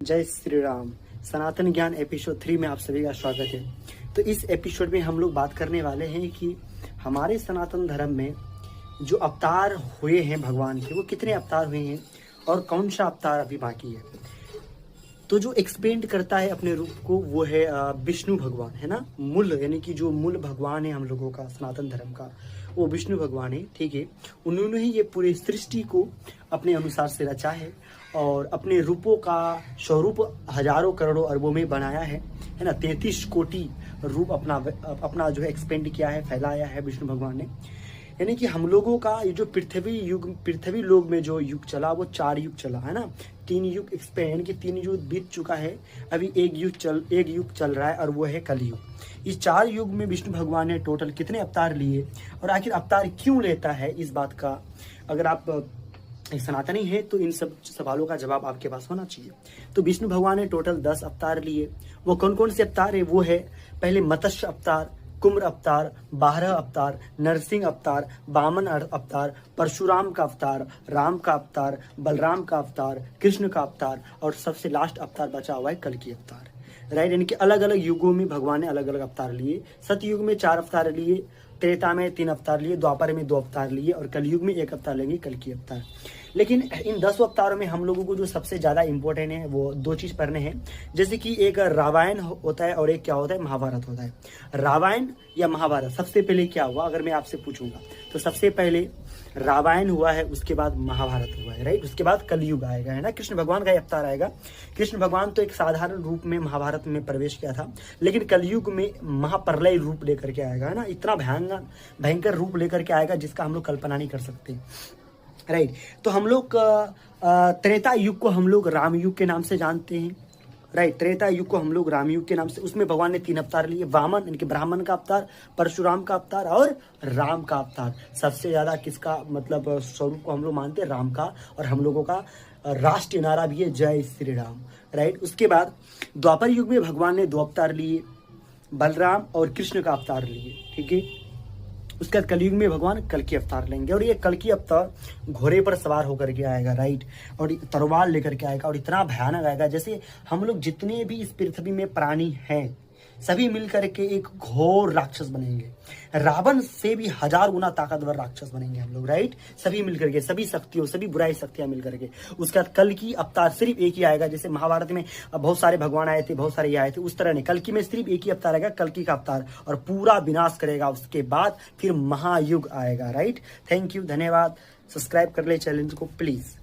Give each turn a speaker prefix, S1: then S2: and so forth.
S1: जय श्री राम। सनातन ज्ञान एपिसोड 3 में आप सभी का स्वागत है। तो इस एपिसोड में हम लोग बात करने वाले हैं कि हमारे सनातन धर्म में जो अवतार हुए हैं भगवान के, वो कितने अवतार हुए हैं और कौन सा अवतार अभी बाकी है। तो जो एक्सपेंड करता है अपने रूप को वो है विष्णु भगवान, है ना। मूल यानी कि जो मूल भगवान है हम लोगों का सनातन धर्म का, वो विष्णु भगवान है। ठीक है, उन्होंने ही ये पूरी सृष्टि को अपने अनुसार से रचा है और अपने रूपों का स्वरूप हजारों करोड़ों अरबों में बनाया है ना। 33 कोटि रूप अपना जो है एक्सपेंड किया है, फैलाया है विष्णु भगवान ने। यानी कि हम लोगों का ये जो पृथ्वी लोग में जो युग चला वो 4 युग चला, है ना। 3 युग एक्सपेंड यानी कि 3 युग बीत चुका है, अभी एक युग चल रहा है और वो है कलयुग। इस 4 युग में विष्णु भगवान ने टोटल कितने अवतार लिए और आखिर अवतार क्यों लेता है, इस बात का अगर आप एक सनातनी है तो इन सब सवालों का जवाब आपके पास होना चाहिए। तो विष्णु भगवान ने टोटल 10 अवतार लिए। वो कौन कौन से अवतार है? वो है पहले मत्स्य अवतार, कुम्र अवतार, बारह अवतार, नरसिंह अवतार, वामन अवतार, परशुराम का अवतार, राम का अवतार, बलराम का अवतार, कृष्ण का अवतार और सबसे लास्ट अवतार बचा हुआ है कल्कि अवतार। राइट, यानी कि अलग अलग युगों में भगवान ने अलग अलग अवतार लिए। सतयुग में 4 अवतार लिए, त्रेता में 3 अवतार लिए, द्वापर में 2 अवतार लिए और कलयुग में 1 अवतार लेंगे, कल्कि अवतार। लेकिन इन 10 अवतारों में हम लोगों को जो सबसे ज्यादा इंपॉर्टेंट है वो 2 चीज पढ़ने हैं। जैसे कि एक रामायण होता है और एक क्या होता है, महाभारत होता है। रामायण या महाभारत सबसे पहले क्या हुआ अगर मैं आपसे पूछूंगा तो सबसे पहले रामायण हुआ है, उसके बाद महाभारत हुआ है। राइट, उसके बाद कलयुग आएगा, है ना। कृष्ण भगवान का अवतार आएगा। कृष्ण भगवान तो एक साधारण रूप में महाभारत में प्रवेश किया था, लेकिन कलयुग में महाप्रलय रूप लेकर के आएगा, है ना। इतना भयंकर रूप लेकर के आएगा जिसका हम लोग कल्पना नहीं कर सकते। राइट, तो हम लोग त्रेता युग को हम लोग राम युग के नाम से जानते हैं। राइट, त्रेता युग को हम लोग राम युग के नाम से, उसमें भगवान ने 3 अवतार लिए, वामन यानी कि ब्राह्मण का अवतार, परशुराम का अवतार और राम का अवतार। सबसे ज्यादा किसका मतलब स्वरूप को हम लोग मानते हैं? राम का। और हम लोगों का राष्ट्रीय नारा भी है जय श्री राम। राइट, उसके बाद द्वापर युग में भगवान ने 2 अवतार लिए, बलराम और कृष्ण का अवतार लिए। ठीक है, उसके बाद कलयुग में भगवान कल्कि अवतार लेंगे और ये कल्कि अवतार घोड़े पर सवार होकर के आएगा। राइट, और तलवार लेकर के आएगा और इतना भयानक आएगा जैसे हम लोग जितने भी इस पृथ्वी में प्राणी हैं सभी मिलकर के एक घोर राक्षस बनेंगे। रावण से भी 1000 गुना ताकतवर राक्षस बनेंगे हम लोग। राइट, सभी मिलकर के, सभी शक्तियों, सभी बुराई शक्तियां मिलकर के। उसके बाद कल्कि अवतार सिर्फ एक ही आएगा। जैसे महाभारत में बहुत सारे भगवान आए थे, बहुत सारे ये आए थे, उस तरह नहीं, कल्कि में सिर्फ एक ही अवतार आएगा, कल्कि का अवतार, और पूरा विनाश करेगा। उसके बाद फिर महायुग आएगा। राइट, थैंक यू, धन्यवाद। सब्सक्राइब कर ले चैनल को प्लीज।